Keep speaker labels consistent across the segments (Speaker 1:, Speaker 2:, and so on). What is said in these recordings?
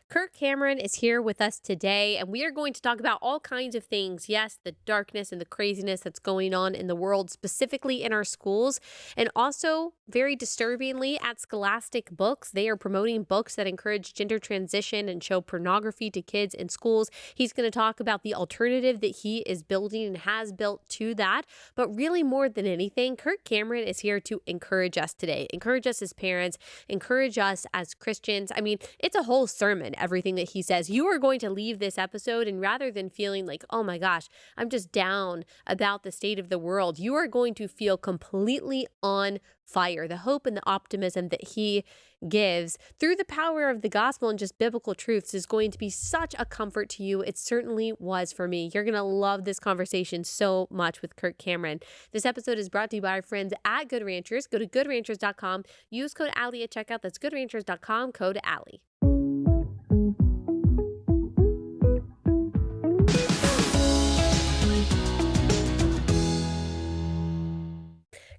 Speaker 1: Kirk Cameron is here with us today, and we are going to talk about all kinds of things. Yes, the darkness and the craziness that's going on in the world, specifically in our schools. And also, very disturbingly, at Scholastic Books, they are promoting books that encourage gender transition and show pornography to kids in schools. He's going to talk about the alternative that he is building and has built to that. But really, more than anything, Kirk Cameron is here to encourage us today, encourage us as parents, encourage us as Christians. I mean, it's a whole sermon, everything that he says. You are going to leave this episode, and rather than feeling like, oh my gosh, I'm just down about the state of the world, you are going to feel completely on fire. The hope and the optimism that he gives through the power of the gospel and just biblical truths is going to be such a comfort to you. It certainly was for me. You're going to love this conversation so much with Kirk Cameron. This episode is brought to you by our friends at Good Ranchers. Go to goodranchers.com. Use code Allie at checkout. That's goodranchers.com, code Allie.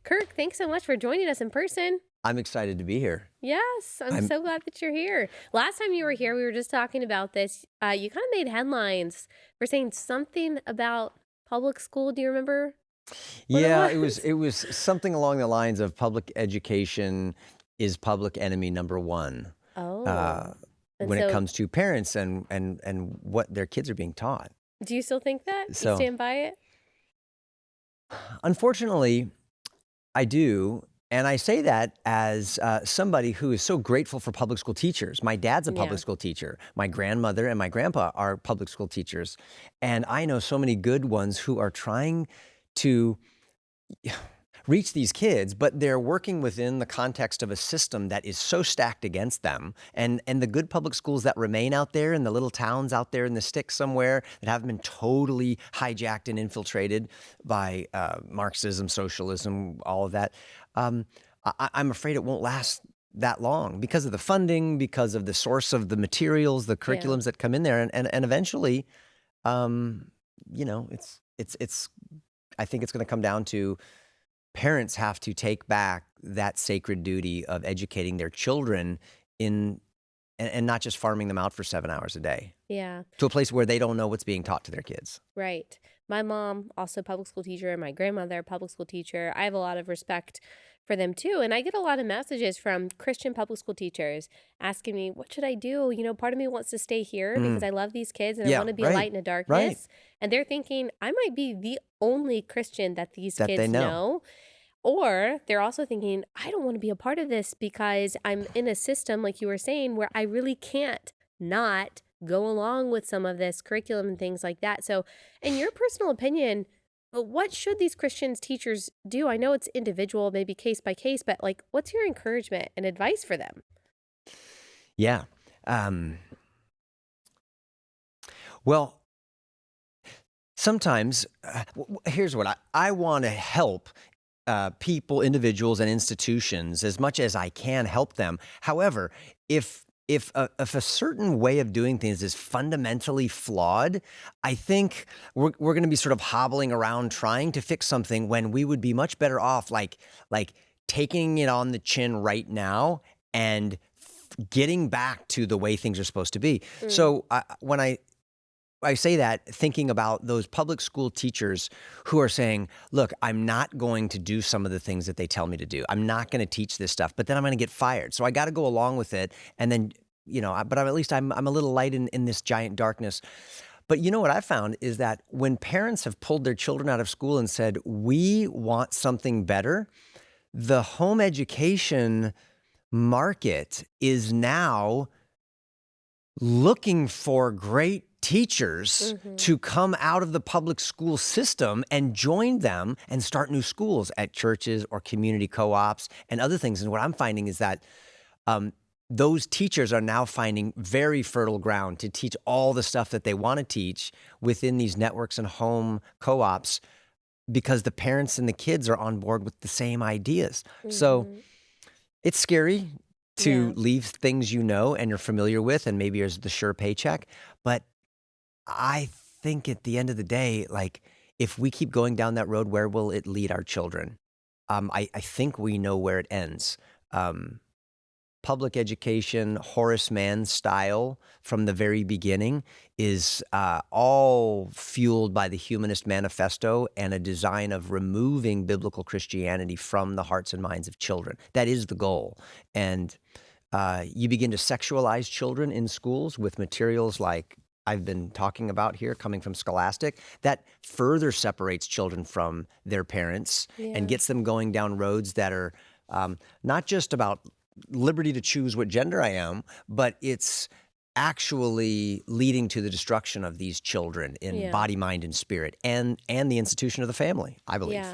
Speaker 1: Kirk, thanks so much for joining us in person.
Speaker 2: I'm excited to be here.
Speaker 1: Yes, I'm so glad that you're here. Last time you were here, we were just talking about this. You kind of made headlines for saying something about public school. Do you remember what
Speaker 2: Yeah,
Speaker 1: it was?
Speaker 2: it was something along the lines of public education is public enemy number one
Speaker 1: Oh,
Speaker 2: uh,
Speaker 1: and
Speaker 2: when it
Speaker 1: so
Speaker 2: comes to parents and what their kids are being taught.
Speaker 1: do you still think that? You
Speaker 2: So,
Speaker 1: stand by it?
Speaker 2: unfortunately, I do. And I say that as somebody who is so grateful for public school teachers. My dad's a
Speaker 1: Yeah.
Speaker 2: public school teacher. My grandmother and my grandpa are public school teachers. And I know so many good ones who are trying to reach these kids, but they're working within the context of a system that is so stacked against them. And the good public schools that remain out there in the little towns out there in the sticks somewhere that haven't been totally hijacked and infiltrated by Marxism, socialism, all of that, I'm afraid it won't last that long because of the funding, because of the source of the materials, the
Speaker 1: Yeah.
Speaker 2: curriculums that come in there, and eventually, um, it's. I think it's going to come down to parents have to take back that sacred duty of educating their children in and not just farming them out for 7 hours a day
Speaker 1: Yeah.
Speaker 2: to a place where they don't know what's being taught to their kids.
Speaker 1: Right. My mom, also public school teacher, and my grandmother, public school teacher. I have a lot of respect for them too. And I get a lot of messages from Christian public school teachers asking me, what should I do? Part of me wants to stay here because
Speaker 2: Mm,
Speaker 1: I love these kids and I
Speaker 2: yeah,
Speaker 1: want to be a light
Speaker 2: right,
Speaker 1: in the
Speaker 2: right.
Speaker 1: darkness. And they're thinking, I might be the only Christian that these
Speaker 2: That they
Speaker 1: kids
Speaker 2: know.
Speaker 1: know. Or they're also thinking, I don't want to be a part of this because I'm in a system, like you were saying, where I really can't not go along with some of this curriculum and things like that. So, in your personal opinion, what should these Christians teachers do? I know it's individual, maybe case by case, but like, what's your encouragement and advice for them?
Speaker 2: Yeah. Um, well, sometimes here's what I want to help people, individuals, and institutions as much as I can help them. However, if a certain way of doing things is fundamentally flawed, I think we're going to be sort of hobbling around trying to fix something when we would be much better off like taking it on the chin right now and getting back to the way things are supposed to be.
Speaker 1: Mm,
Speaker 2: So when I say that thinking about those public school teachers who are saying, look, I'm not going to do some of the things that they tell me to do. I'm not going to teach this stuff, but then I'm going to get fired. So I got to go along with it. And then, but at least I'm a little light in this giant darkness. But you know what I found is that when parents have pulled their children out of school and said, we want something better, the home education market is now looking for great teachers
Speaker 1: hmm.
Speaker 2: to come out of the public school system and join them and start new schools at churches or community co-ops and other things. And what I'm finding is that those teachers are now finding very fertile ground to teach all the stuff that they want to teach within these networks and home co-ops because the parents and the kids are on board with the same ideas. So
Speaker 1: Hmm.
Speaker 2: it's scary to
Speaker 1: Yeah.
Speaker 2: leave things you know and you're familiar with, and maybe there's the sure paycheck. But I think at the end of the day, like if we keep going down that road, where will it lead our children? I think we know where it ends. Um, public education, Horace Mann style from the very beginning is all fueled by the Humanist Manifesto and a design of removing biblical Christianity from the hearts and minds of children. That is the goal. And you begin to sexualize children in schools with materials like I've been talking about here coming from Scholastic. That further separates children from their parents and gets them going down roads that are not just about liberty to choose what gender I am, but it's actually leading to the destruction of these children in body, mind, and spirit, and the institution of the family, I believe.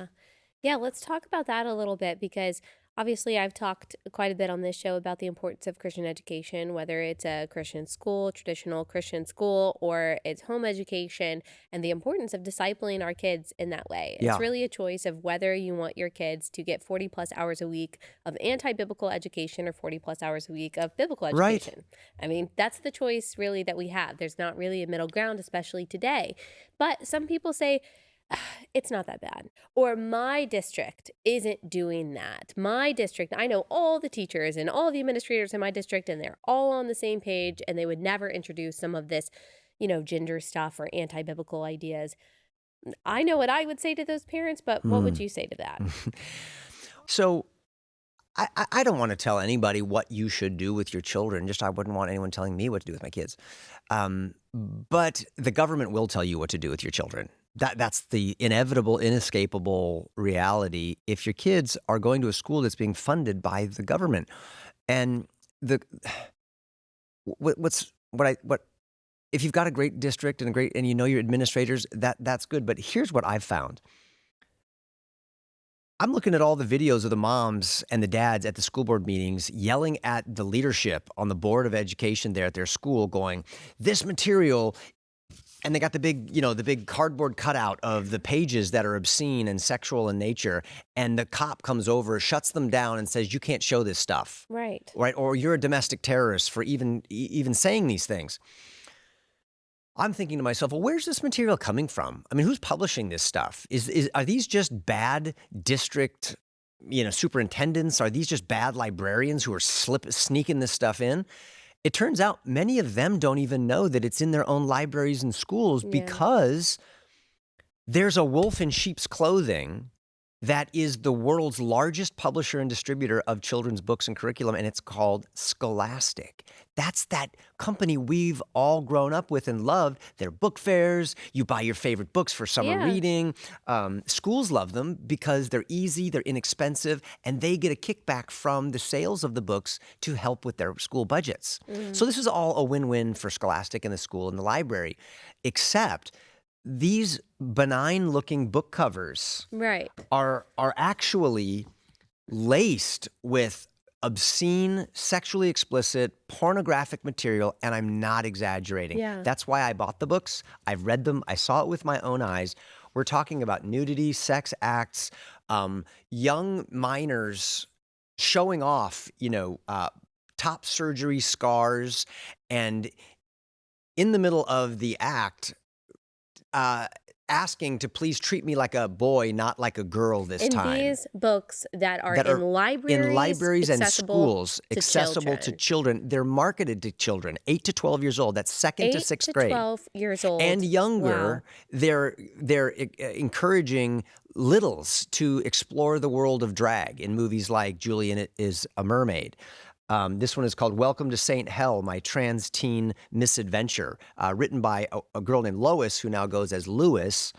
Speaker 1: Yeah, let's talk about that a little bit because obviously I've talked quite a bit on this show about the importance of Christian education, whether it's a Christian school, traditional Christian school, or it's home education, and the importance of discipling our kids in that way. It's really a choice of whether you want your kids to get 40 plus hours a week of anti-biblical education or 40 plus hours a week of biblical education. I mean, that's the choice really that we have. There's not really a middle ground, especially today. But some people say, it's not that bad. Or my district isn't doing that. My district, I know all the teachers and all the administrators in my district, and they're all on the same page, and they would never introduce some of this, gender stuff or anti-biblical ideas. I know what I would say to those parents, but what would you say to that?
Speaker 2: So I don't want to tell anybody what you should do with your children. Just I wouldn't want anyone telling me what to do with my kids. But the government will tell you what to do with your children. That's the inevitable, inescapable reality if your kids are going to a school that's being funded by the government. And if you've got a great district and you know your administrators, that's good. But here's what I've found. I'm looking at all the videos of the moms and the dads at the school board meetings yelling at the leadership on the board of education there at their school going, this material. And they got the big cardboard cutout of the pages that are obscene and sexual in nature. And the cop comes over, shuts them down and says, you can't show this stuff. Right. Or you're a domestic terrorist for even saying these things. I'm thinking to myself, well, where's this material coming from? I mean, who's publishing this stuff? Are these just bad district, superintendents? Are these just bad librarians who are sneaking this stuff in? It turns out many of them don't even know that it's in their own libraries and schools because there's a wolf in sheep's clothing that is the world's largest publisher and distributor of children's books and curriculum, and it's called Scholastic. That's that company we've all grown up with and loved. Their book fairs, you buy your favorite books for summer reading. Schools love them because they're easy, they're inexpensive, and they get a kickback from the sales of the books to help with their school budgets. So this is all a win-win for Scholastic and the school and the library, except these benign-looking book covers are actually laced with obscene, sexually explicit, pornographic material, and I'm not exaggerating. That's why I bought the books. I've read them. I saw it with my own eyes. We're talking about nudity, sex acts, young minors showing off, top surgery scars, and in the middle of the act, asking to please treat me like a boy, not like a girl this time.
Speaker 1: In these books that are in libraries
Speaker 2: and schools, accessible to children. They're marketed to children, 8 to 12 years old. That's second to sixth grade.
Speaker 1: 12 years old.
Speaker 2: And younger. Wow. They're encouraging littles to explore the world of drag in movies like Julian is a Mermaid. This one is called Welcome to St. Hell, My Trans Teen Misadventure, written by a girl named Lois, who now goes as Lewis.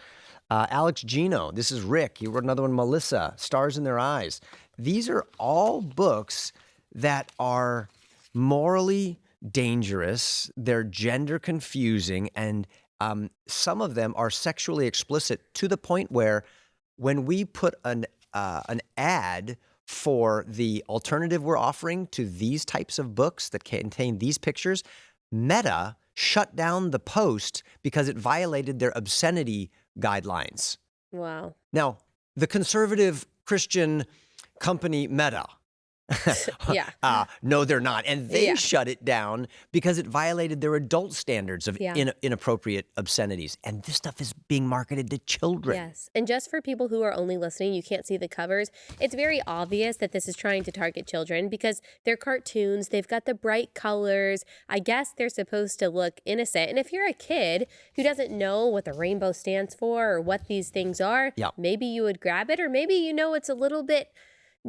Speaker 2: Alex Gino, this is Rick. He wrote another one, Melissa, Stars in Their Eyes. These are all books that are morally dangerous. They're gender confusing, and some of them are sexually explicit to the point where when we put an ad for the alternative we're offering to these types of books that contain these pictures, Meta shut down the post because it violated their obscenity guidelines.
Speaker 1: Wow.
Speaker 2: Now, the conservative Christian company Meta
Speaker 1: Yeah.
Speaker 2: No, they're not. And they
Speaker 1: Yeah.
Speaker 2: shut it down because it violated their adult standards of
Speaker 1: Yeah.
Speaker 2: inappropriate obscenities. And this stuff is being marketed to children.
Speaker 1: Yes. And just for people who are only listening, you can't see the covers. It's very obvious that this is trying to target children because they're cartoons. They've got the bright colors. I guess they're supposed to look innocent. And if you're a kid who doesn't know what the rainbow stands for or what these things are,
Speaker 2: Yeah.
Speaker 1: maybe you would grab it, or maybe it's a little bit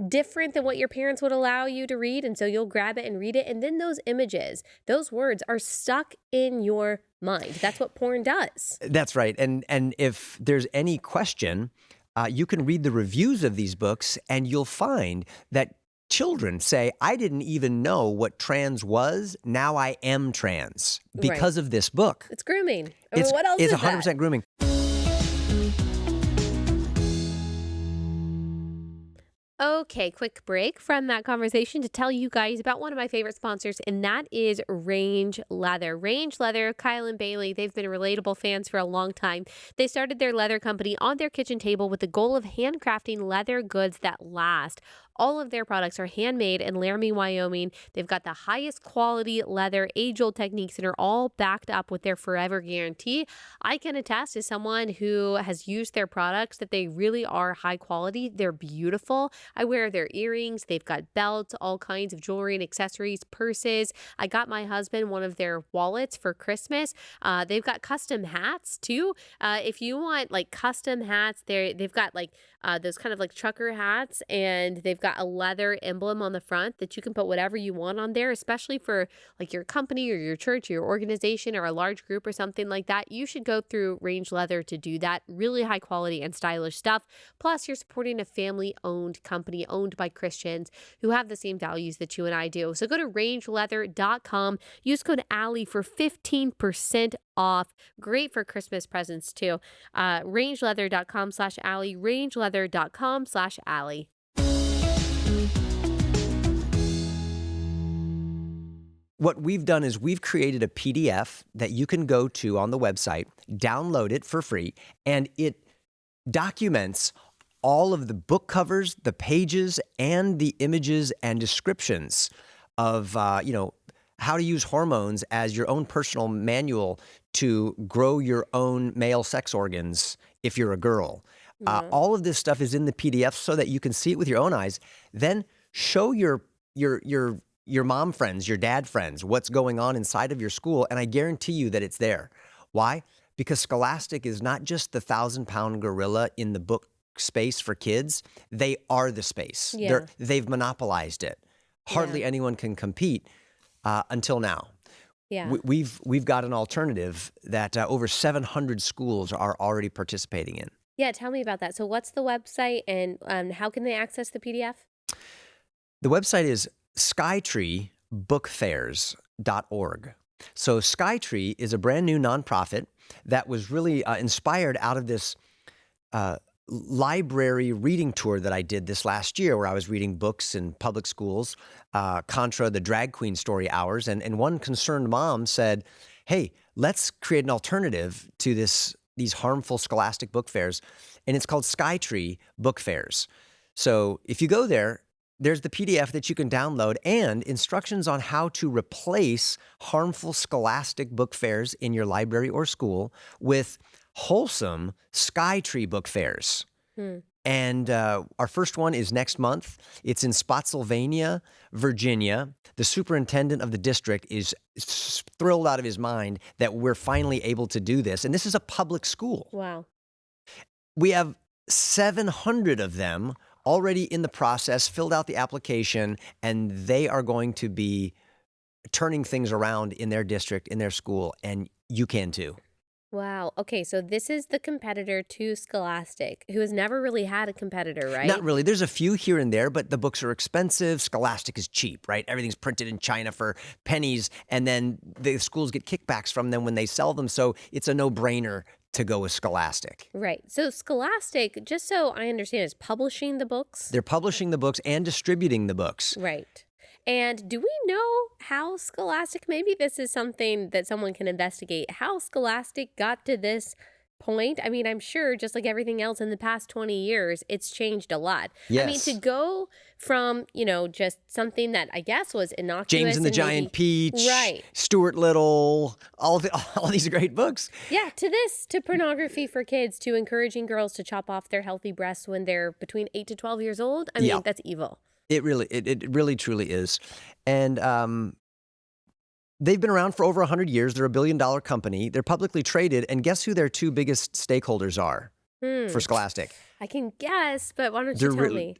Speaker 1: different than what your parents would allow you to read, and so you'll grab it and read it, and then those images, those words are stuck in your mind. That's what porn does.
Speaker 2: That's right. And if there's any question, you can read the reviews of these books, and you'll find that children say, I didn't even know what trans was. Now I am trans because of this book.
Speaker 1: It's grooming. I mean, what else
Speaker 2: It's
Speaker 1: is
Speaker 2: 100%
Speaker 1: that?
Speaker 2: grooming.
Speaker 1: Okay, quick break from that conversation to tell you guys about one of my favorite sponsors, and that is Range Leather. Range Leather, Kyle and Bailey, they've been relatable fans for a long time. They started their leather company on their kitchen table with the goal of handcrafting leather goods that last. All of their products are handmade in Laramie, Wyoming. They've got the highest quality leather, age-old techniques, and are all backed up with their forever guarantee. I can attest as someone who has used their products that they really are high quality. They're beautiful. I wear their earrings. They've got belts, all kinds of jewelry and accessories, purses. I got my husband one of their wallets for Christmas. They've got custom hats too. If you want like custom hats, they've got like those kind of like trucker hats, and they've got a leather emblem on the front that you can put whatever you want on there, especially for like your company or your church or your organization or a large group or something like that. You should go through Range Leather to do that. Really high quality and stylish stuff. Plus, you're supporting a family-owned company owned by Christians who have the same values that you and I do. So go to rangeleather.com. Use code Allie for 15% off. Great for Christmas presents too. Rangeleather.com/Allie. Rangeleather.com/Allie.
Speaker 2: What we've done is we've created a PDF that you can go to on the website, download it for free, and it documents all of the book covers, the pages, and the images and descriptions of, how to use hormones as your own personal manual to grow your own male sex organs if you're a girl. All of this stuff is in the PDF so that you can see it with your own eyes. Then show your mom friends, your dad friends, what's going on inside of your school, and I guarantee you that it's there. Why? Because Scholastic is not just the 1,000-pound gorilla in the book space for kids. They are the space.
Speaker 1: Yeah.
Speaker 2: They've monopolized it. Hardly anyone can compete until now.
Speaker 1: Yeah.
Speaker 2: We've got an alternative that over 700 schools are already participating in.
Speaker 1: Yeah, tell me about that. So what's the website, and how can they access the PDF?
Speaker 2: The website is SkyTreeBookFairs.org. So SkyTree is a brand new nonprofit that was really inspired out of this library reading tour that I did this last year, where I was reading books in public schools, contra the drag queen story hours. And one concerned mom said, hey, let's create an alternative to these harmful Scholastic Book Fairs. And it's called SkyTree Book Fairs. So if you go there, there's the PDF that you can download and instructions on how to replace harmful Scholastic Book Fairs in your library or school with wholesome SkyTree Book Fairs. And our first one is next month. It's in Spotsylvania, Virginia. The superintendent of the district is thrilled out of his mind that we're finally able to do this. And this is a public school.
Speaker 1: Wow.
Speaker 2: We have 700 of them already in the process, filled out the application, and they are going to be turning things around in their district, in their school, and you can too.
Speaker 1: Wow. Okay, so this is the competitor to Scholastic, who has never really had a competitor, right?
Speaker 2: Not really. There's a few here and there, but the books are expensive. Scholastic is cheap, right? Everything's printed in China for pennies, and then the schools get kickbacks from them when they sell them, so it's a no-brainer to go with Scholastic.
Speaker 1: Right. So Scholastic, just so I understand, is publishing the books?
Speaker 2: They're publishing the books and distributing the books.
Speaker 1: Right. And do we know how Scholastic, maybe this is something that someone can investigate, how Scholastic got to this point. I mean, I'm sure just like everything else in the past 20 years, it's changed a lot. I mean, to
Speaker 2: Yes.
Speaker 1: go from, just something that I guess was
Speaker 2: James
Speaker 1: innocuous
Speaker 2: and the
Speaker 1: and
Speaker 2: Giant
Speaker 1: maybe
Speaker 2: Peach,
Speaker 1: right.
Speaker 2: Stuart Little, all these great books.
Speaker 1: Yeah, to this, to pornography for kids, to encouraging girls to chop off their healthy breasts when they're between 8 to 12 years old. I
Speaker 2: Yeah,
Speaker 1: mean, that's evil.
Speaker 2: it really truly is. And they've been around for over 100 years. They're a billion-dollar company. They're publicly traded. And guess who their two biggest stakeholders are for
Speaker 1: Hmm.
Speaker 2: Scholastic?
Speaker 1: I can guess, but why don't you
Speaker 2: They're
Speaker 1: tell me?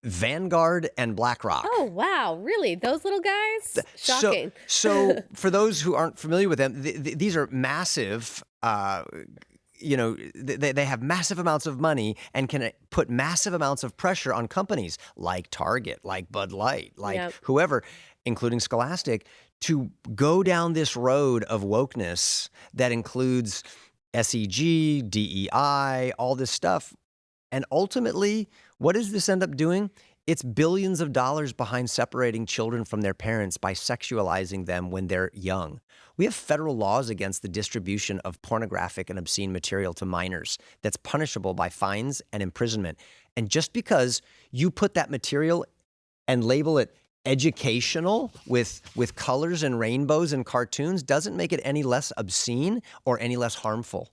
Speaker 2: Vanguard and BlackRock.
Speaker 1: Oh, wow. Really? Those little guys? Shocking.
Speaker 2: So for those who aren't familiar with them, these are massive. They have massive amounts of money and can put massive amounts of pressure on companies like Target, like Bud Light, like
Speaker 1: Yep.
Speaker 2: whoever, including Scholastic, to go down this road of wokeness that includes SEG, DEI, all this stuff. And ultimately, what does this end up doing? It's billions of dollars behind separating children from their parents by sexualizing them when they're young. We have federal laws against the distribution of pornographic and obscene material to minors that's punishable by fines and imprisonment. And just because you put that material and label it educational with colors and rainbows and cartoons doesn't make it any less obscene or any less harmful.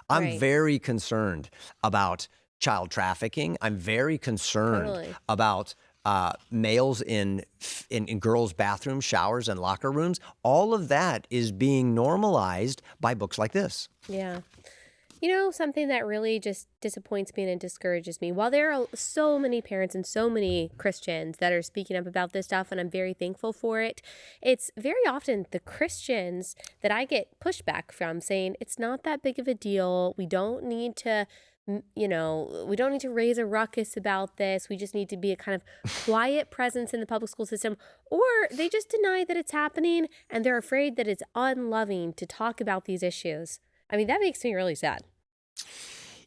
Speaker 2: I'm
Speaker 1: Right.
Speaker 2: very concerned about child trafficking. I'm very concerned
Speaker 1: Totally.
Speaker 2: about males in girls' bathrooms, showers, and locker rooms. All of that is being normalized by books like this.
Speaker 1: Yeah. Something that really just disappoints me and discourages me, while there are so many parents and so many Christians that are speaking up about this stuff, and I'm very thankful for it, it's very often the Christians that I get pushback from saying it's not that big of a deal. We don't need to, we don't need to raise a ruckus about this. We just need to be a kind of quiet presence in the public school system. Or they just deny that it's happening and they're afraid that it's unloving to talk about these issues. I mean, that makes me really sad.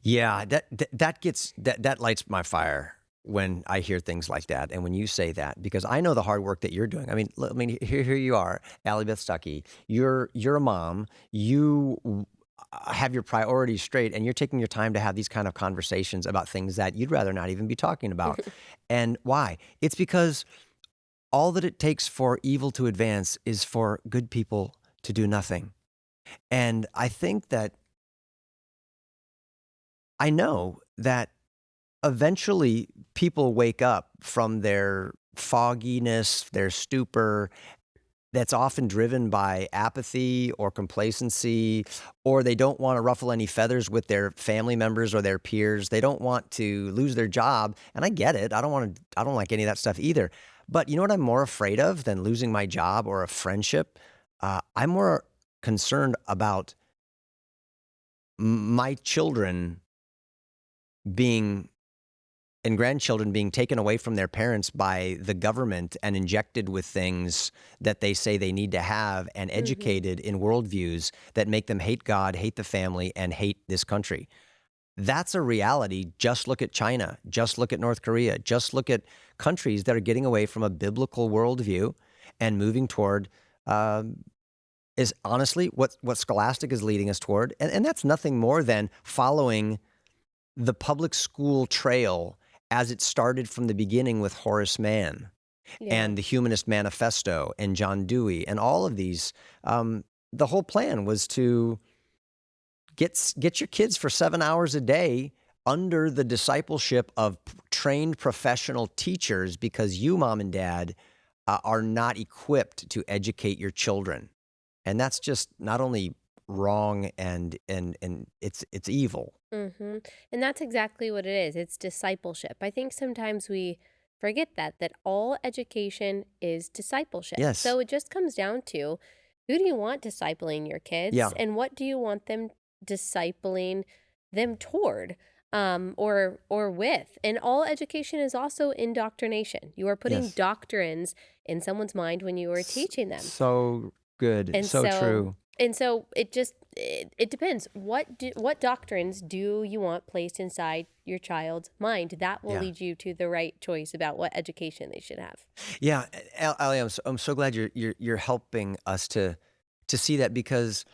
Speaker 2: Yeah, that lights my fire when I hear things like that, and when you say that, because I know the hard work that you're doing. I mean, here you are, Allie Beth Stuckey. You're a mom. You have your priorities straight, and you're taking your time to have these kind of conversations about things that you'd rather not even be talking about. And why? It's because all that it takes for evil to advance is for good people to do nothing. And I know that eventually people wake up from their fogginess, their stupor, that's often driven by apathy or complacency, or they don't want to ruffle any feathers with their family members or their peers. They don't want to lose their job. And I get it. I don't like any of that stuff either. But you know what I'm more afraid of than losing my job or a friendship? I'm more concerned about my children being and grandchildren being taken away from their parents by the government and injected with things that they say they need to have and educated in worldviews that make them hate God, hate the family, and hate this country. That's a reality. Just look at China. Just look at North Korea. Just look at countries that are getting away from a biblical worldview and moving toward is honestly what Scholastic is leading us toward. And that's nothing more than following the public school trail as it started from the beginning with Horace Mann
Speaker 1: Yeah.
Speaker 2: and the Humanist Manifesto and John Dewey and all of these. The whole plan was to get your kids for 7 hours a day under the discipleship of trained professional teachers, because you, mom and dad, are not equipped to educate your children. And that's just not only wrong and it's evil.
Speaker 1: Mm-hmm. And that's exactly what it is. It's discipleship. I think sometimes we forget that all education is discipleship.
Speaker 2: Yes.
Speaker 1: So it just comes down to who do you want discipling your kids
Speaker 2: Yeah.
Speaker 1: and what do you want them discipling them toward or with. And all education is also indoctrination. You are putting
Speaker 2: Yes.
Speaker 1: doctrines in someone's mind when you are teaching them.
Speaker 2: So good.
Speaker 1: And
Speaker 2: so true.
Speaker 1: And so it depends. What doctrines do you want placed inside your child's mind? That will
Speaker 2: Yeah.
Speaker 1: lead you to the right choice about what education they should have.
Speaker 2: Yeah, Allie, I'm so glad you're helping us to see that, because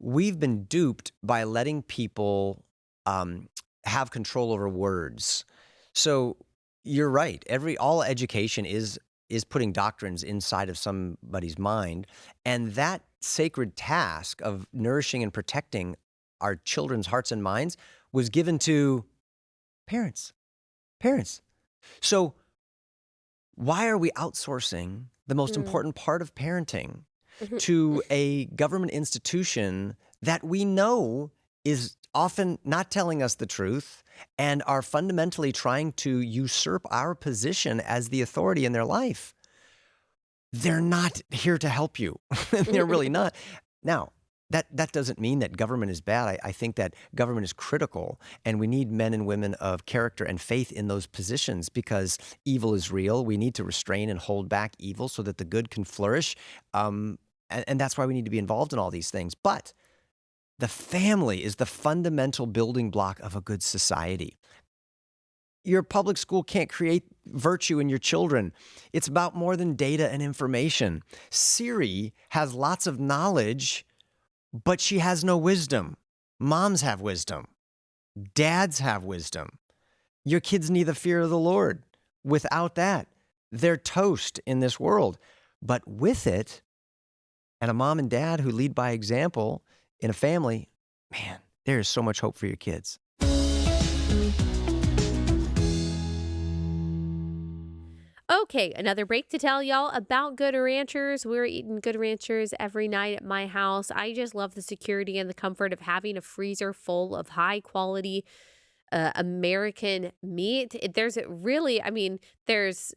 Speaker 2: we've been duped by letting people have control over words. So you're right. All education is putting doctrines inside of somebody's mind, and that sacred task of nourishing and protecting our children's hearts and minds was given to parents. Parents. So why are we outsourcing the most important part of parenting to a government institution that we know is often not telling us the truth and are fundamentally trying to usurp our position as the authority in their life? They're not here to help you. They're really not. Now, that doesn't mean that government is bad. I think that government is critical, and we need men and women of character and faith in those positions because evil is real. We need to restrain and hold back evil so that the good can flourish. And that's why we need to be involved in all these things. But the family is the fundamental building block of a good society. Your public school can't create virtue in your children. It's about more than data and information. Siri has lots of knowledge, but she has no wisdom. Moms have wisdom. Dads have wisdom. Your kids need the fear of the Lord. Without that, they're toast in this world. But with it, and a mom and dad who lead by example in a family, man, there is so much hope for your kids.
Speaker 1: Okay, another break to tell y'all about Good Ranchers. We're eating Good Ranchers every night at my house. I just love the security and the comfort of having a freezer full of high quality American meat. There's really, there's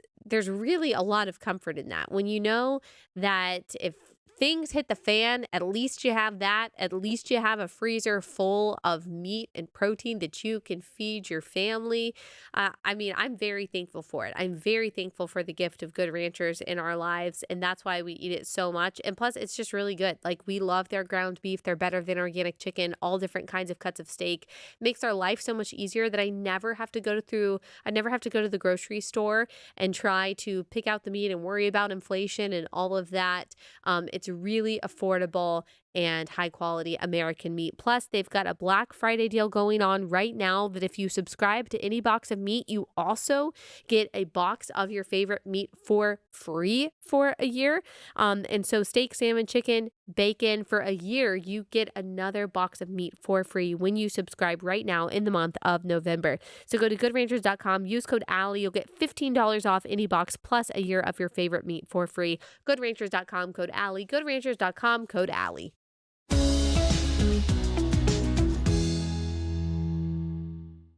Speaker 1: really a lot of comfort in that. When you know that if things hit the fan, at least you have that. At least you have a freezer full of meat and protein that you can feed your family. I'm very thankful for it. I'm very thankful for the gift of Good Ranchers in our lives, and that's why we eat it so much. And plus, it's just really good. Like, we love their ground beef. They're better than organic chicken, all different kinds of cuts of steak. Makes our life so much easier that I never have to go to the grocery store and try to pick out the meat and worry about inflation and all of that. It's really affordable and high quality American meat. Plus, they've got a Black Friday deal going on right now that if you subscribe to any box of meat, you also get a box of your favorite meat for free for a year. And so steak, salmon, chicken, bacon, for a year, you get another box of meat for free when you subscribe right now in the month of November. So go to goodranchers.com, use code Allie. You'll get $15 off any box plus a year of your favorite meat for free. Goodranchers.com, code Allie. Goodranchers.com, code Allie.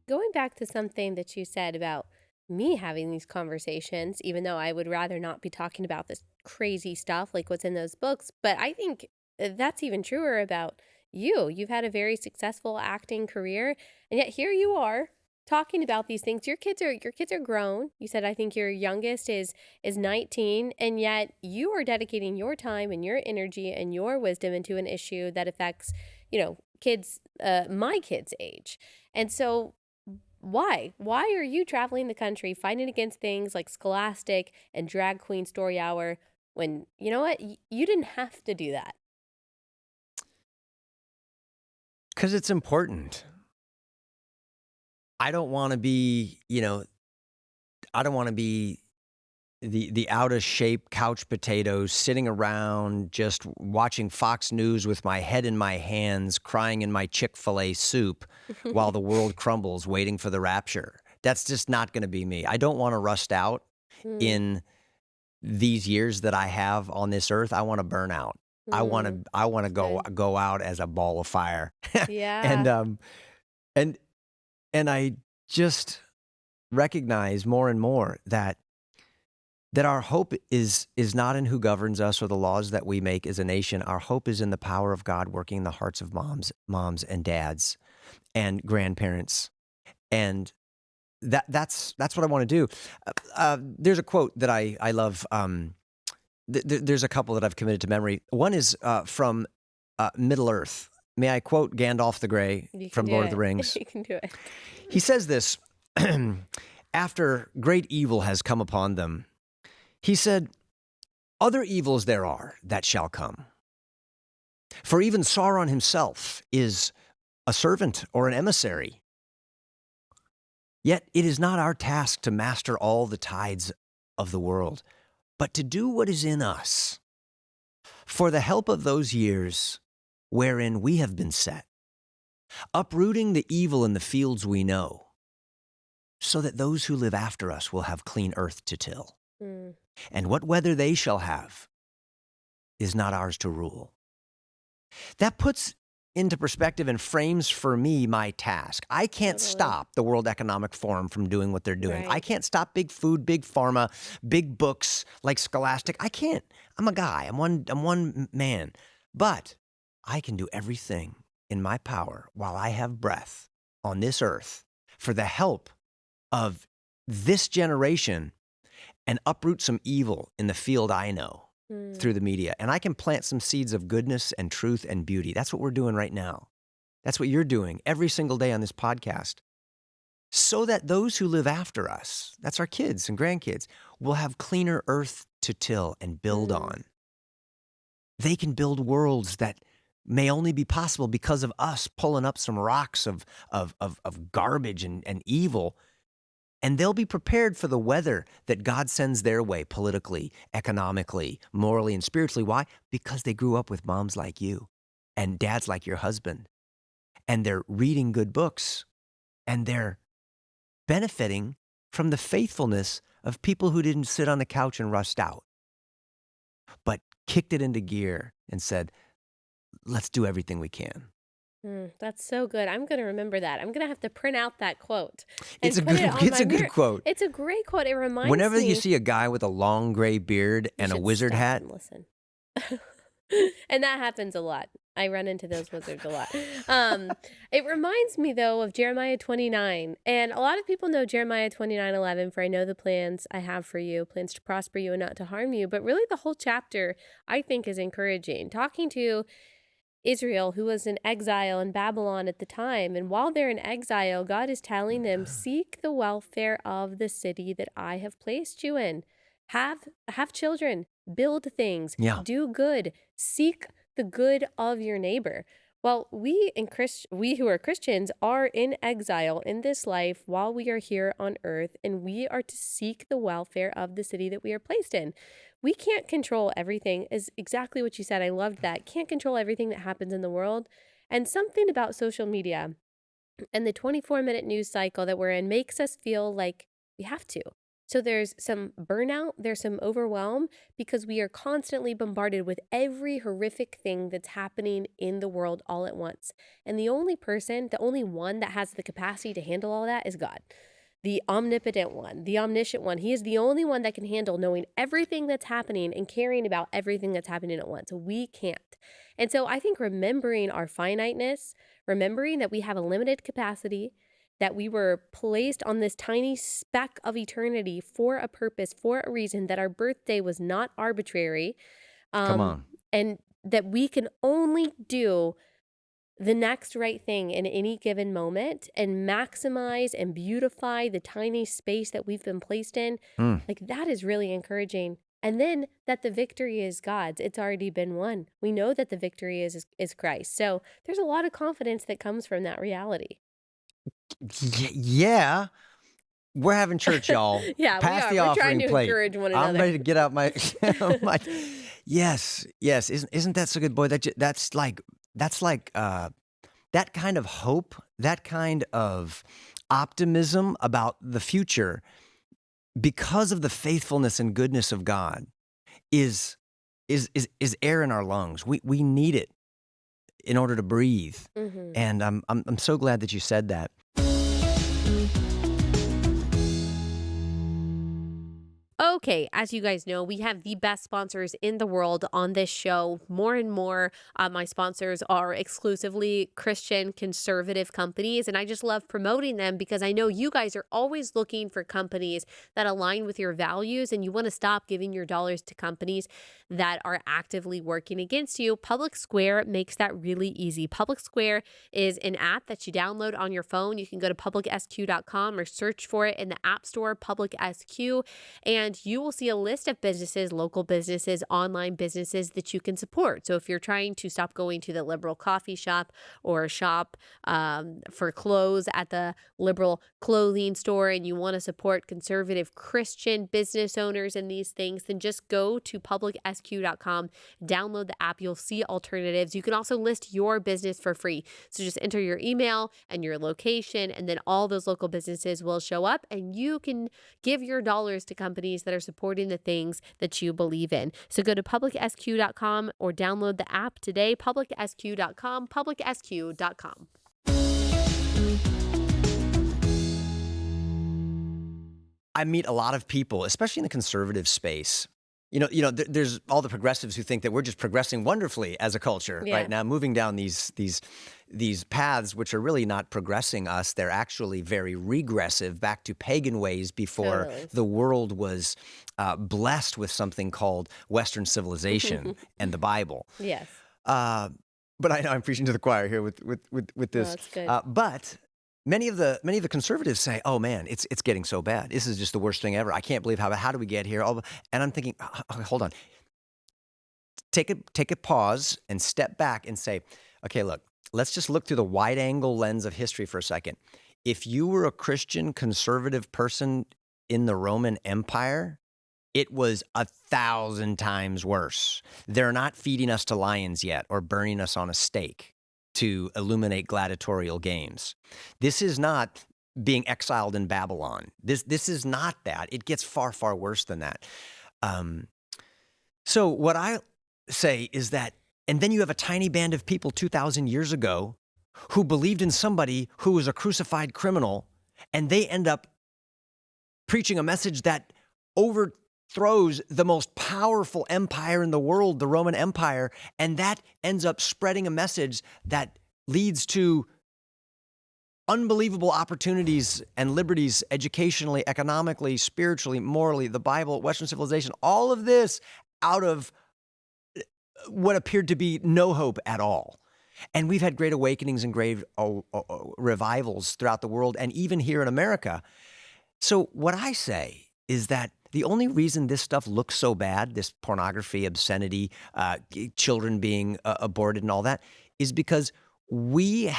Speaker 1: Going back to something that you said about me having these conversations, even though I would rather not be talking about this crazy stuff like what's in those books, but I think that's even truer about you. You've had a very successful acting career, and yet here you are talking about these things. Your kids are grown. You said I think your youngest is 19, and yet you are dedicating your time and your energy and your wisdom into an issue that affects, kids, my kids' age. And so why are you traveling the country fighting against things like Scholastic and Drag Queen Story Hour when, you know what, you didn't have to do that?
Speaker 2: Because it's important. I don't want to be, the out of shape couch potatoes sitting around just watching Fox News with my head in my hands, crying in my Chick-fil-A soup while the world crumbles, waiting for the rapture. That's just not going to be me. I don't want to rust out in these years that I have on this earth. I want to burn out. I want to go out as a ball of fire.
Speaker 1: Yeah.
Speaker 2: And I just recognize more and more that our hope is not in who governs us or the laws that we make as a nation. Our hope is in the power of God working in the hearts of moms and dads and grandparents. And that's what I want to do. There's a quote that I love. There's a couple that I've committed to memory. One is from Middle-earth. May I quote Gandalf the Grey from Lord of the Rings?
Speaker 1: You can do it.
Speaker 2: He says this, after great evil has come upon them, he said, other evils there are that shall come. For even Sauron himself is a servant or an emissary. Yet it is not our task to master all the tides of the world, but to do what is in us for the help of those years wherein we have been set, uprooting the evil in the fields we know, so that those who live after us will have clean earth to till. And what weather they shall have is not ours to rule. That puts into perspective and frames for me my task. I can't stop the World Economic Forum from doing what they're doing.
Speaker 1: Right.
Speaker 2: I can't stop big food, big pharma, big books like Scholastic. I can't. I'm a guy. I'm one man. But I can do everything in my power while I have breath on this earth for the help of this generation and uproot some evil in the field I know through the media. And I can plant some seeds of goodness and truth and beauty. That's what we're doing right now. That's what you're doing every single day on this podcast. So that those who live after us, that's our kids and grandkids, will have cleaner earth to till and build on. They can build worlds that may only be possible because of us pulling up some rocks of garbage and evil. And they'll be prepared for the weather that God sends their way politically, economically, morally, and spiritually. Why? Because they grew up with moms like you and dads like your husband. And they're reading good books. And they're benefiting from the faithfulness of people who didn't sit on the couch and rust out, but kicked it into gear and said, let's do everything we can.
Speaker 1: That's so good. I'm going to remember that. I'm going to have to print out that quote and
Speaker 2: It's a
Speaker 1: put
Speaker 2: good,
Speaker 1: it on
Speaker 2: it's
Speaker 1: my
Speaker 2: a good
Speaker 1: mirror.
Speaker 2: quote.
Speaker 1: It's a great quote. It reminds
Speaker 2: Whenever
Speaker 1: me.
Speaker 2: you see a guy with a long gray beard
Speaker 1: You
Speaker 2: and a
Speaker 1: should
Speaker 2: wizard
Speaker 1: stop
Speaker 2: hat,
Speaker 1: and listen. And that happens a lot. I run into those wizards a lot. It reminds me, though, of Jeremiah 29. And a lot of people know Jeremiah 29:11, for I know the plans I have for you, plans to prosper you and not to harm you. But really, the whole chapter, I think, is encouraging. Talking to Israel, who was in exile in Babylon at the time. And while they're in exile, God is telling them, seek the welfare of the city that I have placed you in. Have children, build things,
Speaker 2: Yeah.
Speaker 1: do good, seek the good of your neighbor. Well, we who are Christians are in exile in this life while we are here on earth, and we are to seek the welfare of the city that we are placed in. We can't control everything, is exactly what you said. I loved that. Can't control everything that happens in the world. And something about social media and the 24-minute news cycle that we're in makes us feel like we have to. So there's some burnout, there's some overwhelm, because we are constantly bombarded with every horrific thing that's happening in the world all at once. And the only one that has the capacity to handle all that is God. The omnipotent one, the omniscient one. He is the only one that can handle knowing everything that's happening and caring about everything that's happening at once. We can't. And so I think remembering our finiteness, remembering that we have a limited capacity, that we were placed on this tiny speck of eternity for a purpose, for a reason, that our birthday was not arbitrary,
Speaker 2: Come on.
Speaker 1: and that we can only do the next right thing in any given moment and maximize and beautify the tiny space that we've been placed in. Like, that is really encouraging. And then that the victory is God's. It's already been won. We know that the victory is Christ. So there's a lot of confidence that comes from that reality.
Speaker 2: Yeah. We're having church, y'all.
Speaker 1: Yeah,
Speaker 2: Pass
Speaker 1: we
Speaker 2: the
Speaker 1: are. We're
Speaker 2: offering
Speaker 1: trying to
Speaker 2: plate.
Speaker 1: encourage one
Speaker 2: I'm
Speaker 1: another.
Speaker 2: ready to get out my. Yes. Isn't that so good, boy? That's like that kind of hope, that kind of optimism about the future, because of the faithfulness and goodness of God, is air in our lungs. We need it in order to breathe. And I'm so glad that you said that.
Speaker 1: Okay, as you guys know, we have the best sponsors in the world on this show. More and more, my sponsors are exclusively Christian conservative companies, and I just love promoting them because I know you guys are always looking for companies that align with your values, and you want to stop giving your dollars to companies that are actively working against you. Public Square makes that really easy. Public Square is an app that you download on your phone. You can go to publicsq.com or search for it in the App Store, Public SQ, and you will see a list of businesses, local businesses, online businesses that you can support. So if you're trying to stop going to the liberal coffee shop or shop for clothes at the liberal clothing store and you want to support conservative Christian business owners and these things, then just go to publicsq.com, download the app. You'll see alternatives. You can also list your business for free. So just enter your email and your location, and then all those local businesses will show up, and you can give your dollars to companies that are supporting the things that you believe in. So go to publicsq.com or download the app today, publicsq.com, publicsq.com.
Speaker 2: I meet a lot of people, especially in the conservative space. There's all the progressives who think that we're just progressing wonderfully as a culture right now, moving down these paths, which are really not progressing us. They're actually very regressive back to pagan ways before the world was blessed with something called Western civilization and the Bible.
Speaker 1: Yes.
Speaker 2: But I know I'm preaching to the choir here with this.
Speaker 1: No, that's good.
Speaker 2: But many of the conservatives say, "Oh man, it's getting so bad. This is just the worst thing ever. I can't believe how do we get here?" And I'm thinking, hold on, take a pause and step back and say, "Okay, look, let's just look through the wide-angle lens of history for a second. If you were a Christian conservative person in the Roman Empire, it was 1,000 times worse. They're not feeding us to lions yet or burning us on a stake to illuminate gladiatorial games. This is not being exiled in Babylon. This is not that. It gets far, far worse than that." So what I say is that, and then you have a tiny band of people 2,000 years ago who believed in somebody who was a crucified criminal, and they end up preaching a message that overthrows the most powerful empire in the world, the Roman Empire, and that ends up spreading a message that leads to unbelievable opportunities and liberties educationally, economically, spiritually, morally, the Bible, Western civilization, all of this out of what appeared to be no hope at all. And we've had great awakenings and great revivals throughout the world and even here in America. So what I say is that the only reason this stuff looks so bad, this pornography, obscenity, children being aborted and all that, is because we're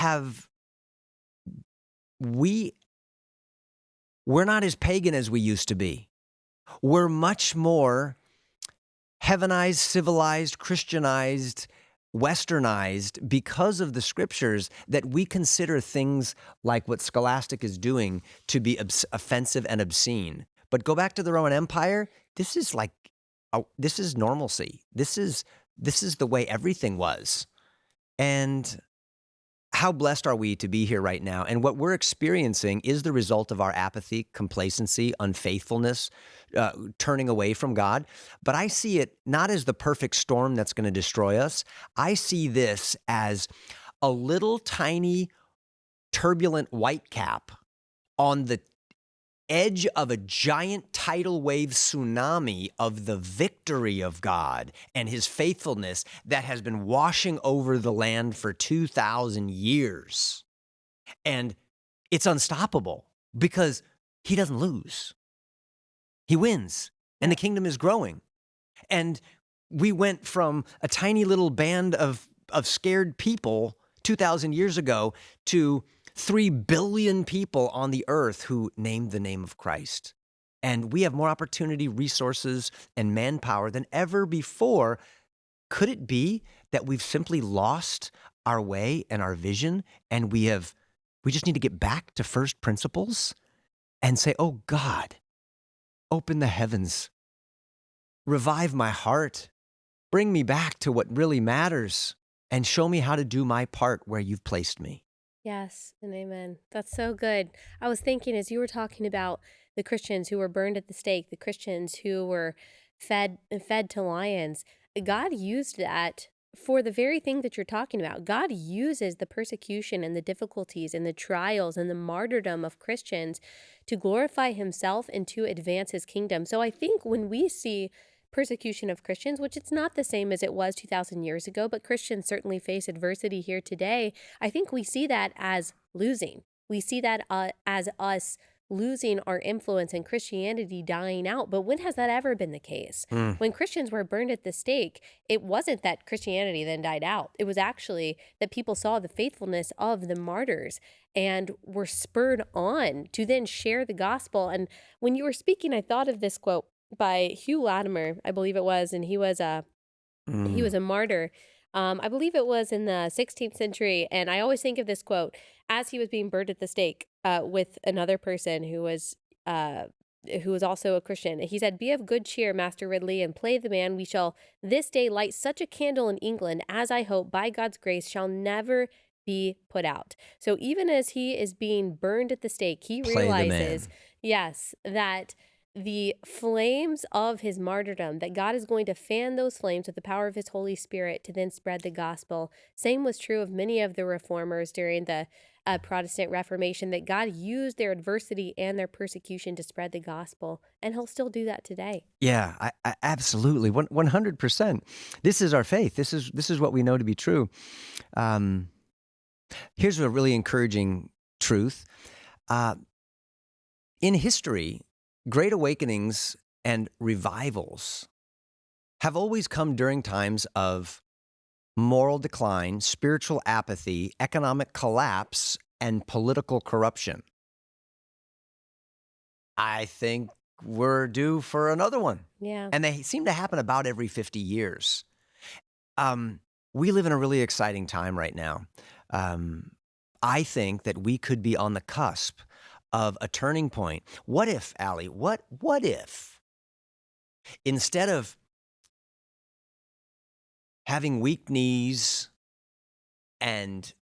Speaker 2: not as pagan as we used to be. We're much more heavenized, civilized, Christianized, westernized because of the scriptures, that we consider things like what Scholastic is doing to be offensive and obscene. But go back to the Roman Empire, this is normalcy. This is the way everything was. And how blessed are we to be here right now? And what we're experiencing is the result of our apathy, complacency, unfaithfulness, turning away from God. But I see it not as the perfect storm that's going to destroy us. I see this as a little tiny turbulent whitecap on the edge of a giant tidal wave tsunami of the victory of God and his faithfulness that has been washing over the land for 2,000 years. And it's unstoppable because he doesn't lose. He wins, and the kingdom is growing. And we went from a tiny little band of scared people 2,000 years ago to 3 billion people on the earth who named the name of Christ. And we have more opportunity, resources, and manpower than ever before. Could it be that we've simply lost our way and our vision, and we just need to get back to first principles and say, "Oh God, open the heavens, revive my heart, bring me back to what really matters, and show me how to do my part where you've placed me."
Speaker 1: Yes, and amen. That's so good. I was thinking as you were talking about the Christians who were burned at the stake, the Christians who were fed to lions, God used that for the very thing that you're talking about. God uses the persecution and the difficulties and the trials and the martyrdom of Christians to glorify himself and to advance his kingdom. So I think when we see persecution of Christians, which it's not the same as it was 2,000 years ago, but Christians certainly face adversity here today, I think we see that as losing. We see that as us losing our influence and Christianity dying out. But when has that ever been the case?
Speaker 2: Mm.
Speaker 1: When Christians were burned at the stake, it wasn't that Christianity then died out. It was actually that people saw the faithfulness of the martyrs and were spurred on to then share the gospel. And when you were speaking, I thought of this quote by Hugh Latimer, I believe it was, and he was a
Speaker 2: Mm.
Speaker 1: martyr. I believe it was in the 16th century, and I always think of this quote as he was being burned at the stake with another person who was also a Christian. He said, "Be of good cheer, Master Ridley, and play the man. We shall this day light such a candle in England as I hope, by God's grace, shall never be put out." So even as he is being burned at the stake, he
Speaker 2: Play the
Speaker 1: realizes,
Speaker 2: man.
Speaker 1: yes, that the flames of his martyrdom, that God is going to fan those flames with the power of his Holy Spirit to then spread the gospel. Same was true of many of the reformers during the Protestant Reformation, that God used their adversity and their persecution to spread the gospel, and he'll still do that today.
Speaker 2: Yeah, I absolutely, 100%. This is our faith. This is what we know to be true. Um, Here's a really encouraging truth. In history, great awakenings and revivals have always come during times of moral decline, spiritual apathy, economic collapse, and political corruption. I think we're due for another one.
Speaker 1: Yeah.
Speaker 2: And they seem to happen about every 50 years. We live in a really exciting time right now. I think that we could be on the cusp of a turning point. What if, Allie, what if instead of having weak knees and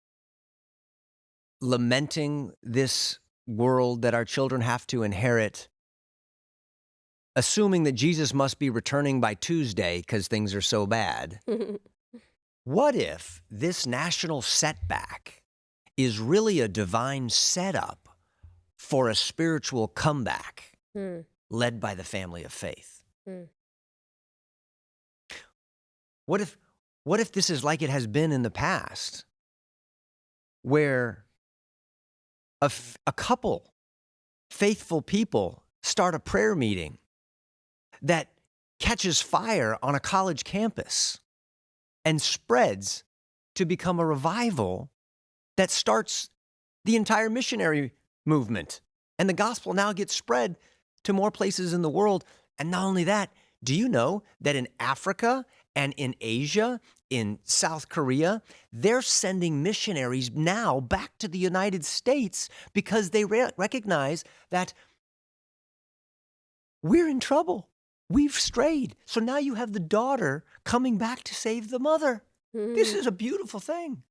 Speaker 2: lamenting this world that our children have to inherit, assuming that Jesus must be returning by Tuesday because things are so bad, what if this national setback is really a divine setup for a spiritual comeback
Speaker 1: Hmm.
Speaker 2: led by the family of faith?
Speaker 1: Hmm.
Speaker 2: What if this is like it has been in the past, where a couple faithful people start a prayer meeting that catches fire on a college campus and spreads to become a revival that starts the entire missionary movement, and the gospel now gets spread to more places in the world? And not only that, do you know that in Africa and in Asia, in South Korea, they're sending missionaries now back to the United States because they recognize that we're in trouble. We've strayed. So now you have the daughter coming back to save the mother. This is a beautiful thing.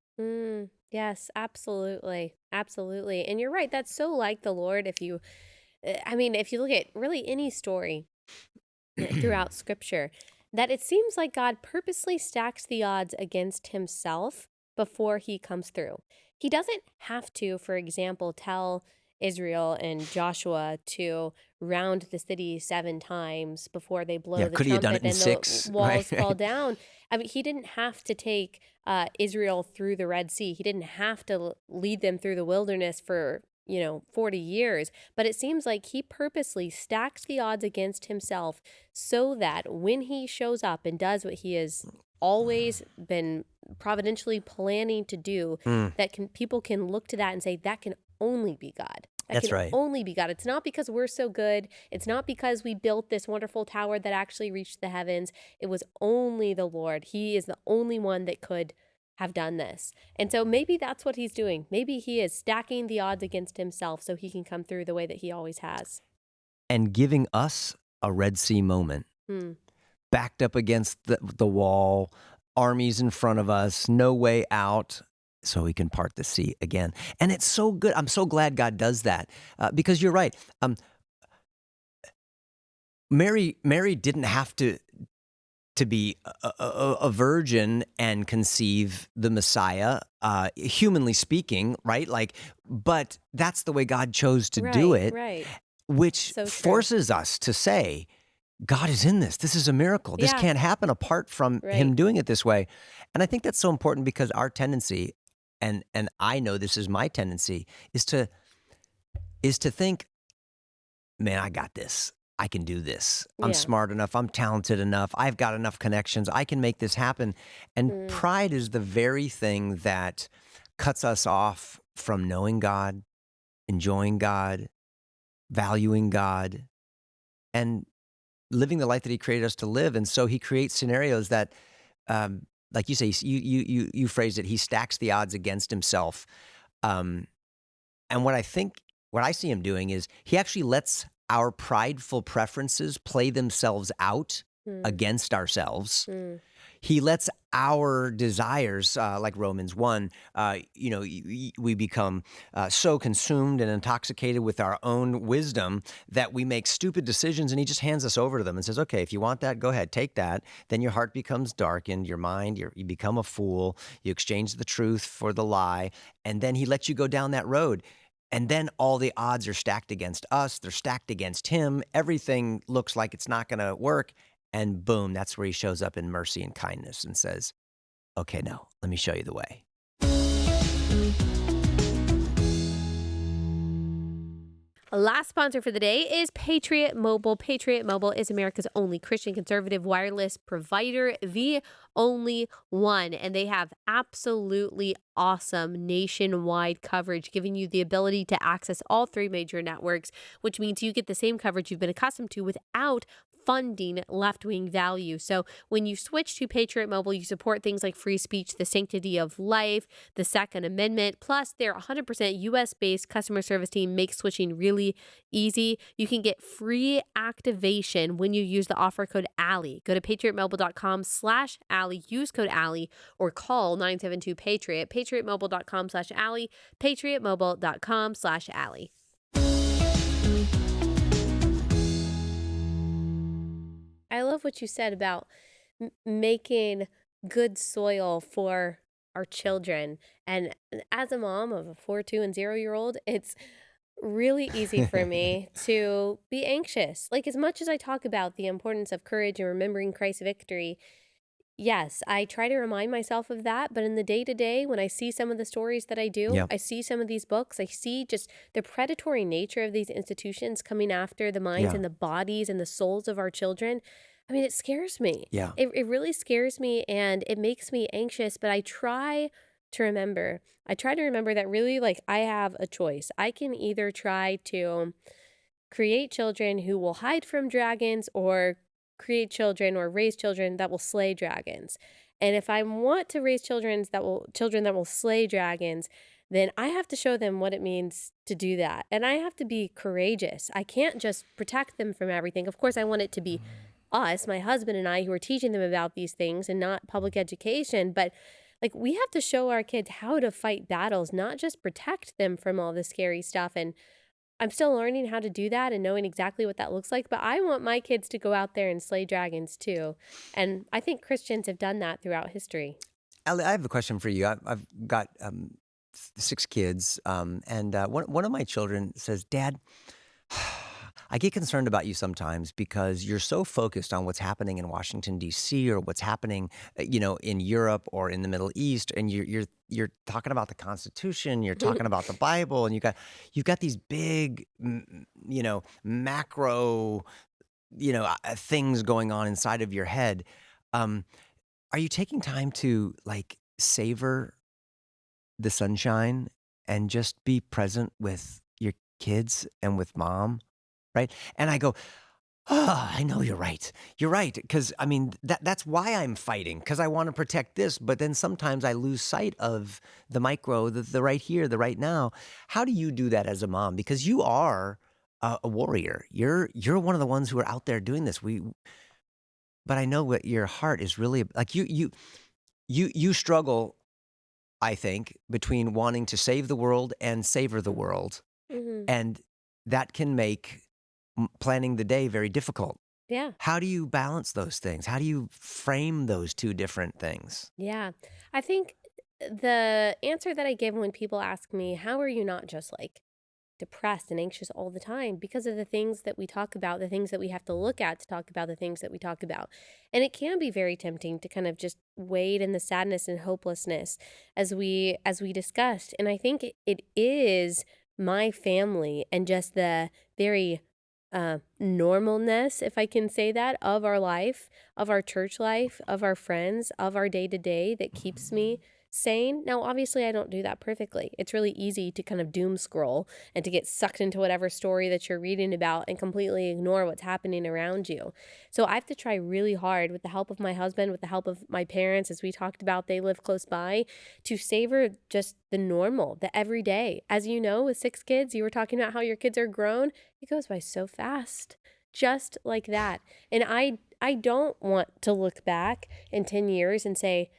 Speaker 1: Yes, absolutely. Absolutely. And you're right. That's so like the Lord. If you look at really any story throughout scripture, that it seems like God purposely stacks the odds against himself before he comes through. He doesn't have to, for example, tell Israel and Joshua to round the city 7 times before they blow
Speaker 2: Yeah,
Speaker 1: the
Speaker 2: could he have done
Speaker 1: trumpet
Speaker 2: it in
Speaker 1: and
Speaker 2: 6?
Speaker 1: the
Speaker 2: Right,
Speaker 1: walls fall down. I mean, he didn't have to take Israel through the Red Sea. He didn't have to lead them through the wilderness for 40 years. But it seems like he purposely stacks the odds against himself so that when he shows up and does what he has always been providentially planning to do,
Speaker 2: Mm,
Speaker 1: that people can look to that and say, that can only be God. That
Speaker 2: that's
Speaker 1: can
Speaker 2: right.
Speaker 1: only be God. It's not because we're so good. It's not because we built this wonderful tower that actually reached the heavens. It was only the Lord. He is the only one that could have done this. And so maybe that's what he's doing. Maybe he is stacking the odds against himself so he can come through the way that he always has.
Speaker 2: And giving us a Red Sea moment,
Speaker 1: Hmm.
Speaker 2: backed up against the wall, armies in front of us, no way out, so he can part the sea again. And it's so good. I'm so glad God does that, because you're right. Mary didn't have to be a virgin and conceive the Messiah, humanly speaking, right? But that's the way God chose to do
Speaker 1: Right,
Speaker 2: it,
Speaker 1: right.
Speaker 2: which
Speaker 1: So true.
Speaker 2: forces us to say, God is in this. This is a miracle. This
Speaker 1: Yeah.
Speaker 2: can't happen apart from him
Speaker 1: Right.
Speaker 2: doing it this way. And I think that's so important, because our tendency, and I know this is my tendency, is to think man, I got this. I can do this. I'm
Speaker 1: Yeah.
Speaker 2: smart enough. I'm talented enough. I've got enough connections. I can make this happen. And
Speaker 1: Mm.
Speaker 2: pride is the very thing that cuts us off from knowing God, enjoying God, valuing God, and living the life that He created us to live. And so He creates scenarios that, like you say, you phrased it. He stacks the odds against Himself. Um, and what I see Him doing is He actually lets our prideful preferences play themselves out
Speaker 1: Mm.
Speaker 2: against ourselves.
Speaker 1: Mm.
Speaker 2: He lets our desires, like Romans 1, we become so consumed and intoxicated with our own wisdom that we make stupid decisions, and He just hands us over to them and says, okay, if you want that, go ahead, take that. Then your heart becomes darkened, your mind, you become a fool, you exchange the truth for the lie, and then He lets you go down that road. And then all the odds are stacked against us. They're stacked against Him. Everything looks like it's not going to work. And boom, that's where He shows up in mercy and kindness and says, okay, no, let me show you the way.
Speaker 1: Last sponsor for the day is Patriot Mobile. Patriot Mobile is America's only Christian conservative wireless provider, the only one. And they have absolutely awesome nationwide coverage, giving you the ability to access all three major networks, which means you get the same coverage you've been accustomed to without funding left-wing value. So when you switch to Patriot Mobile, you support things like free speech, the sanctity of life, the Second Amendment, plus their 100% US-based customer service team makes switching really easy. You can get free activation when you use the offer code Allie. Go to patriotmobile.com/Allie, use code Allie, or call 972-PATRIOT, patriotmobile.com/Allie, patriotmobile.com/Allie. I love what you said about making good soil for our children. And as a mom of a 4, 2, and 0-year-old, it's really easy for me to be anxious. Like, as much as I talk about the importance of courage and remembering Christ's victory, yes, I try to remind myself of that. But in the day to day, when I see some of the stories that I do,
Speaker 2: Yeah,
Speaker 1: I see some of these books, I see just the predatory nature of these institutions coming after the minds
Speaker 2: yeah,
Speaker 1: and the bodies and the souls of our children. I mean, it scares me.
Speaker 2: yeah.
Speaker 1: It really scares me and it makes me anxious, but I try to remember. I try to remember that really, like, I have a choice. I can either try to create children who will hide from dragons or create children or raise children that will slay dragons. And if I want to raise children that will slay dragons, then I have to show them what it means to do that. And I have to be courageous. I can't just protect them from everything. Of course, I want it to be us, my husband and I, who are teaching them about these things and not public education, but like we have to show our kids how to fight battles, not just protect them from all the scary stuff. And I'm still learning how to do that and knowing exactly what that looks like, but I want my kids to go out there and slay dragons too. And I think Christians have done that throughout history.
Speaker 2: Allie, I have a question for you. I've got 6 kids, and one of my children says, "Dad, I get concerned about you sometimes because you're so focused on what's happening in Washington D.C. or what's happening, in Europe or in the Middle East, and you're talking about the Constitution, you're talking about the Bible, and you've got these big, macro, things going on inside of your head. Um, are you taking time to like savor the sunshine and just be present with your kids and with mom?" Right? And I go, "Oh, I know you're right. You're right." Because I mean, that's why I'm fighting, because I want to protect this. But then sometimes I lose sight of the micro, the right here, the right now. How do you do that as a mom? Because you are a warrior. You're one of the ones who are out there doing this. But I know what your heart is really like. You struggle, I think, between wanting to save the world and savor the world,
Speaker 1: Hmm.
Speaker 2: and that can make planning the day very difficult.
Speaker 1: Yeah.
Speaker 2: How do you balance those things? How do you frame those two different things?
Speaker 1: Yeah. I think the answer that I give when people ask me, how are you not just like depressed and anxious all the time because of the things that we talk about, the things that we have to look at to talk about the things that we talk about. And it can be very tempting to kind of just wade in the sadness and hopelessness as we discussed. And I think it is my family and just the very normalness, if I can say that, of our life, of our church life, of our friends, of our day to day that keeps me sane. Now, obviously, I don't do that perfectly. It's really easy to kind of doom scroll and to get sucked into whatever story that you're reading about and completely ignore what's happening around you. So I have to try really hard with the help of my husband, with the help of my parents, as we talked about, they live close by, to savor just the normal, the everyday. As you know, with 6 kids, you were talking about how your kids are grown. It goes by so fast, just like that. And I don't want to look back in 10 years and say,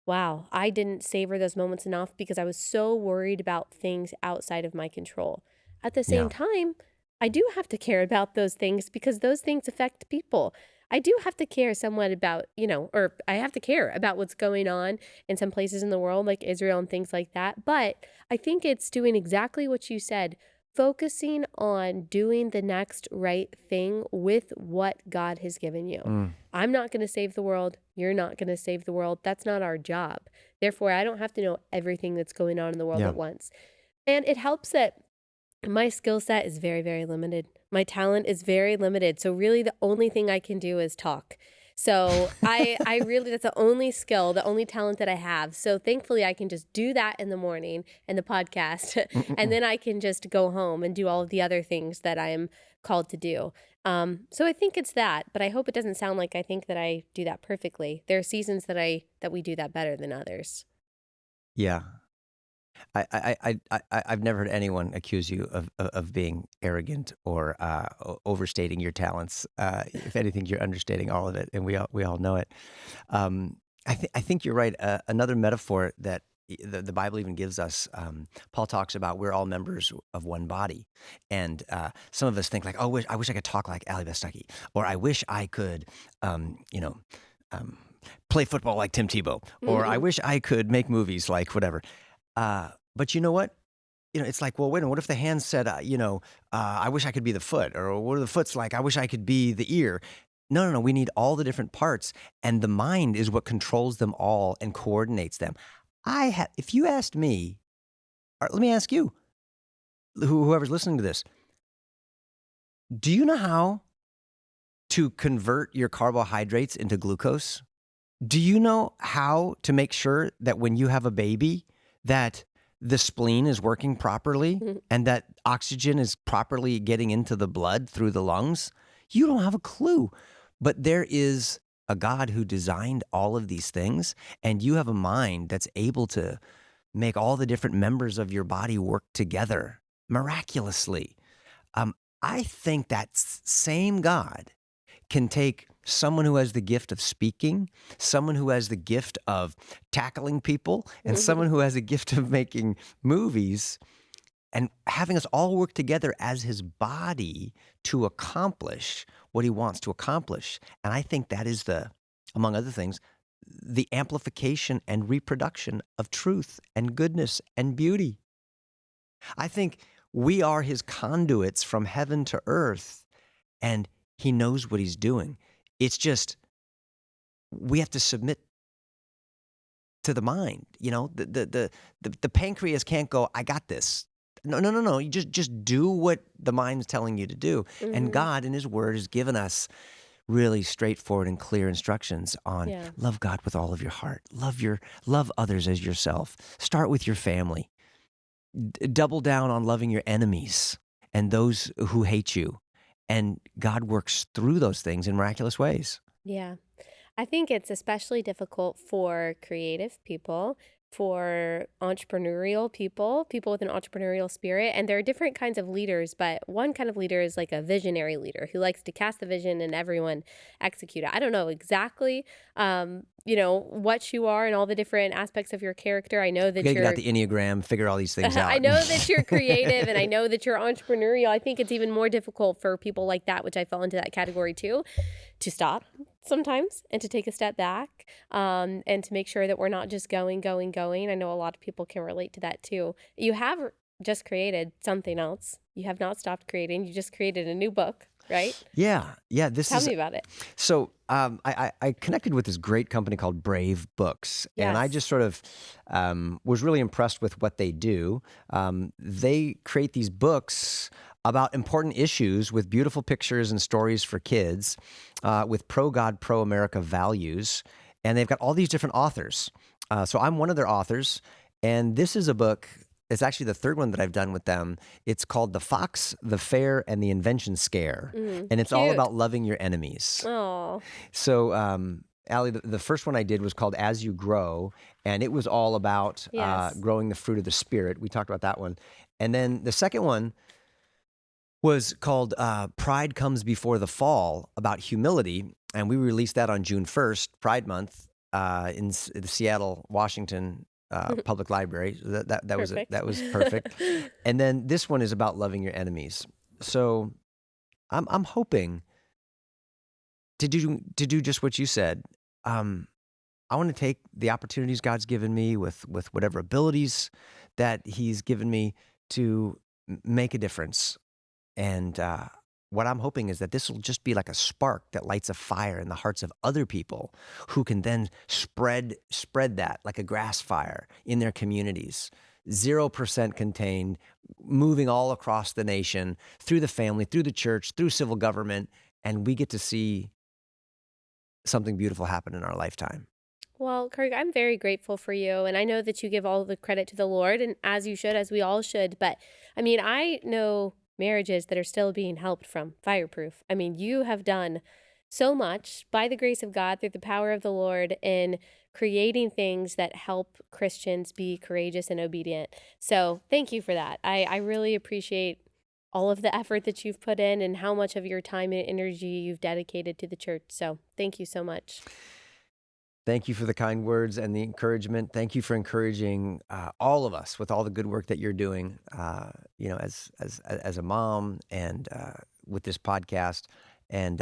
Speaker 1: wow, I didn't savor those moments enough because I was so worried about things outside of my control. At the same
Speaker 2: Yeah.
Speaker 1: time, I do have to care about those things because those things affect people. I do have to care somewhat about, or I have to care about what's going on in some places in the world, like Israel and things like that. But I think it's doing exactly what you said, focusing on doing the next right thing with what God has given you.
Speaker 2: Mm.
Speaker 1: I'm not going to save the world. You're not going to save the world. That's not our job. Therefore, I don't have to know everything that's going on in the world
Speaker 2: Yeah.
Speaker 1: at once. And it helps that my skill set is very, very limited. My talent is very limited. So really the only thing I can do is talk. So I really, that's the only skill, the only talent that I have. So thankfully I can just do that in the morning and the podcast, and then I can just go home and do all of the other things that I'm called to do. So I think it's that, but I hope it doesn't sound like I think that I do that perfectly. There are seasons that we do that better than others.
Speaker 2: Yeah. I've never heard anyone accuse you of being arrogant or overstating your talents. If anything, you're understating all of it, and we all know it. I think you're right. Another metaphor that the Bible even gives us, Paul talks about we're all members of one body, and some of us think like, oh, I wish I could talk like Allie Beth Stuckey, or I wish I could, you know. Play football like Tim Tebow, or I wish I could make movies like whatever. But you know what? It's like, well, wait a minute. What if the hand said, I wish I could be the foot, or what if the foot's like, I wish I could be the ear? No. We need all the different parts, and the mind is what controls them all and coordinates them. If you asked me, or let me ask you, whoever's listening to this, do you know how to convert your carbohydrates into glucose? Do you know how to make sure that when you have a baby, that the spleen is working properly and that oxygen is properly getting into the blood through the lungs? You don't have a clue. But there is a God who designed all of these things, and you have a mind that's able to make all the different members of your body work together miraculously. I think that same God can take someone who has the gift of speaking, someone who has the gift of tackling people, and someone who has a gift of making movies, and having us all work together as his body to accomplish what he wants to accomplish. And I think that is among other things, the amplification and reproduction of truth and goodness and beauty. I think we are his conduits from heaven to earth, and he knows what he's doing. It's just, we have to submit to the mind. The pancreas can't go, I got this. No. You just do what the mind's telling you to do. And God in his word has given us really straightforward and clear instructions on love God with all of your heart. Love others as yourself. Start with your family. Double down on loving your enemies and those who hate you. And God works through those things in miraculous ways.
Speaker 1: Yeah. I think it's especially difficult for creative people, for entrepreneurial people with an entrepreneurial spirit. And there are different kinds of leaders, but one kind of leader is like a visionary leader who likes to cast the vision and everyone execute it. I don't know exactly, what you are and all the different aspects of your character. I know that
Speaker 2: You gotta
Speaker 1: you're
Speaker 2: get out the Enneagram, figure all these things out.
Speaker 1: I know that you're creative and I know that you're entrepreneurial. I think it's even more difficult for people like that, which I fell into that category too, to stop sometimes and to take a step back, and to make sure that we're not just going. I know a lot of people can relate to that too. You have just created something else. You have not stopped creating. You just created a new book, right?
Speaker 2: Yeah.
Speaker 1: Tell me about it.
Speaker 2: So I connected with this great company called Brave Books, and I just sort of was really impressed with what they do. They create these books about important issues with beautiful pictures and stories for kids, with pro-God, pro-America values. And they've got all these different authors. So I'm one of their authors. And this is a book, it's actually the third one that I've done with them. It's called The Fox, the Fair, and the Invention Scare. And it's all
Speaker 1: Cute.
Speaker 2: about loving your enemies.
Speaker 1: Oh,
Speaker 2: So, Allie, the first one I did was called As You Grow, and it was all about
Speaker 1: yes.
Speaker 2: growing the fruit of the Spirit. We talked about that one. And then the second one was called Pride Comes Before the Fall, about humility. And we released that on June 1st, Pride Month, in the Seattle, Washington Public Library. So that was
Speaker 1: Perfect.
Speaker 2: that was perfect. And then this one is about loving your enemies. So I'm hoping to do just what you said. I want to take the opportunities God's given me with whatever abilities that He's given me to make a difference. And what I'm hoping is that this will just be like a spark that lights a fire in the hearts of other people who can then spread that like a grass fire in their communities. 0% contained, moving all across the nation, through the family, through the church, through civil government, and we get to see something beautiful happen in our lifetime.
Speaker 1: Well, Kirk, I'm very grateful for you. And I know that you give all the credit to the Lord, and as you should, as we all should. But I mean, I know marriages that are still being helped from Fireproof. I mean, you have done so much by the grace of God through the power of the Lord in creating things that help Christians be courageous and obedient. So thank you for that. I really appreciate all of the effort that you've put in and how much of your time and energy you've dedicated to the church. So thank you so much.
Speaker 2: Thank you for the kind words and the encouragement. Thank you for encouraging all of us with all the good work that you're doing, as a mom and with this podcast. And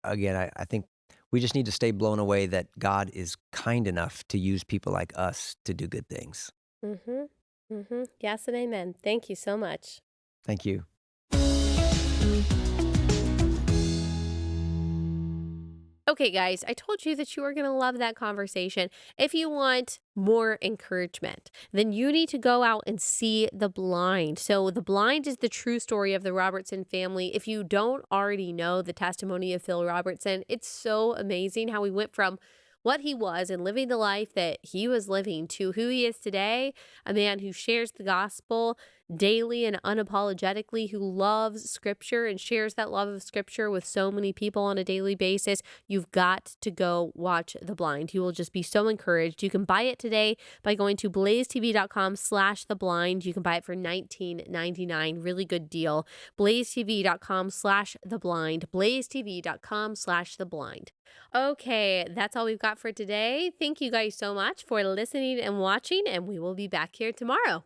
Speaker 2: again, I think we just need to stay blown away that God is kind enough to use people like us to do good things.
Speaker 1: Mm-hmm. Mm-hmm. Yes and amen. Thank you so much.
Speaker 2: Thank you.
Speaker 1: Okay, guys, I told you that you were going to love that conversation. If you want more encouragement, then you need to go out and see The Blind. So, The Blind is the true story of the Robertson family. If you don't already know the testimony of Phil Robertson, it's so amazing how he went from what he was and living the life that he was living to who he is today, a man who shares the gospel daily and unapologetically, who loves scripture and shares that love of scripture with so many people on a daily basis. You've got to go watch The Blind. You will just be so encouraged. You can buy it today by going to blazetv.com/theblind. You can buy it for $19.99. Really good deal. blazetv.com/theblind. blazetv.com/theblind. Okay, that's all we've got for today. Thank you guys so much for listening and watching, and we will be back here tomorrow.